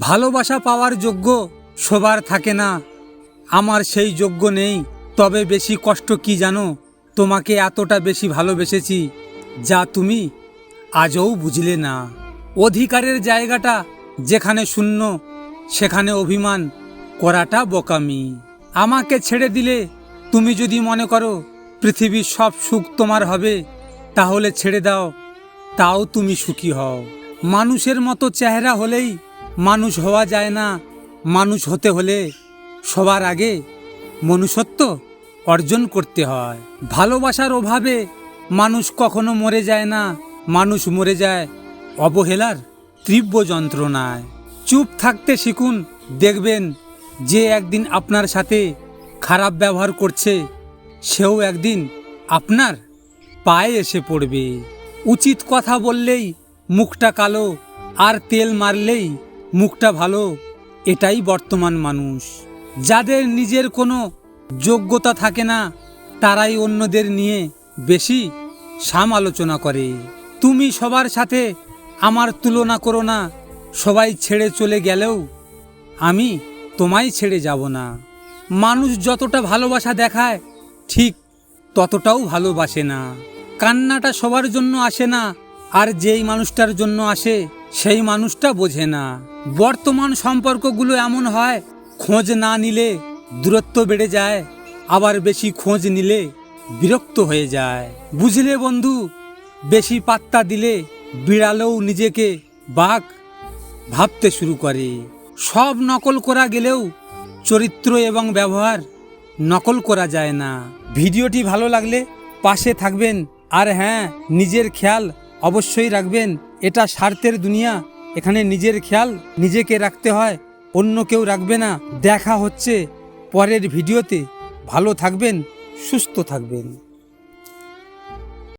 ভালোবাসা পাওয়ার যোগ্য সবার থাকে না, আমার সেই যোগ্য নেই। তবে বেশি কষ্ট কি জানো? তোমাকে এতটা বেশি ভালোবেসেছি যা তুমি আজও বুঝলে না। অধিকারের জায়গাটা যেখানে শূন্য সেখানে অভিমান করাটা বোকামি। আমাকে ছেড়ে দিলে তুমি যদি মনে করো পৃথিবীর সব সুখ তোমার হবে, তাহলে ছেড়ে দাও, তাও তুমি সুখী হও। মানুষের মতো চেহারা হলেই মানুষ হওয়া যায় না। মানুষ হতে হলে সবার আগে মনুষ্যত্ব অর্জন করতে হয়। ভালোবাসার অভাবে মানুষ কখনো মরে যায় না, মানুষ মরে যায় অবহেলার তীব্র যন্ত্রণায়। চুপ থাকতে শিখুন, দেখবেন যে একদিন আপনার সাথে খারাপ ব্যবহার করছে সেও একদিন আপনার পায়ে এসে পড়বে। উচিত কথা বললেই মুখটা কালো, আর তেল মারলেই মুখটা ভালো, এটাই বর্তমান মানুষ। যাদের নিজের কোনো যোগ্যতা থাকে না তারাই অন্যদের নিয়ে বেশি সমালোচনা করে। তুমি সবার সাথে আমার তুলনা করো না, সবাই ছেড়ে চলে গেলেও আমি তোমায় ছেড়ে যাব না। মানুষ যতটা ভালোবাসা দেখায় ঠিক ততটাও ভালোবাসে না। কান্নাটা সবার জন্য আসে না, আর যেই মানুষটার জন্য আসে সেই মানুষটা বোঝে না। বর্তমান সম্পর্কগুলো এমন হয়, খোঁজ না নিলে দূরত্ব বেড়ে যায়, আবার বেশি খোঁজ নিলে বিরক্ত হয়ে যায়। বুঝলে বন্ধু, বেশি পাত্তা দিলে বিড়ালও নিজেকে বাঘ ভাবতে শুরু করে। সব নকল করা গেলেও চরিত্র এবং ব্যবহার নকল করা যায় না। ভিডিওটি ভালো লাগলে পাশে থাকবেন, আর হ্যাঁ, নিজের খেয়াল অবশ্যই রাখবেন। এটা স্বার্থের দুনিয়া, এখানে নিজের খেয়াল নিজেকে রাখতে হয়, অন্য কেউ রাখবে না। দেখা হচ্ছে পরের ভিডিওতে। ভালো থাকবেন, সুস্থ থাকবেন।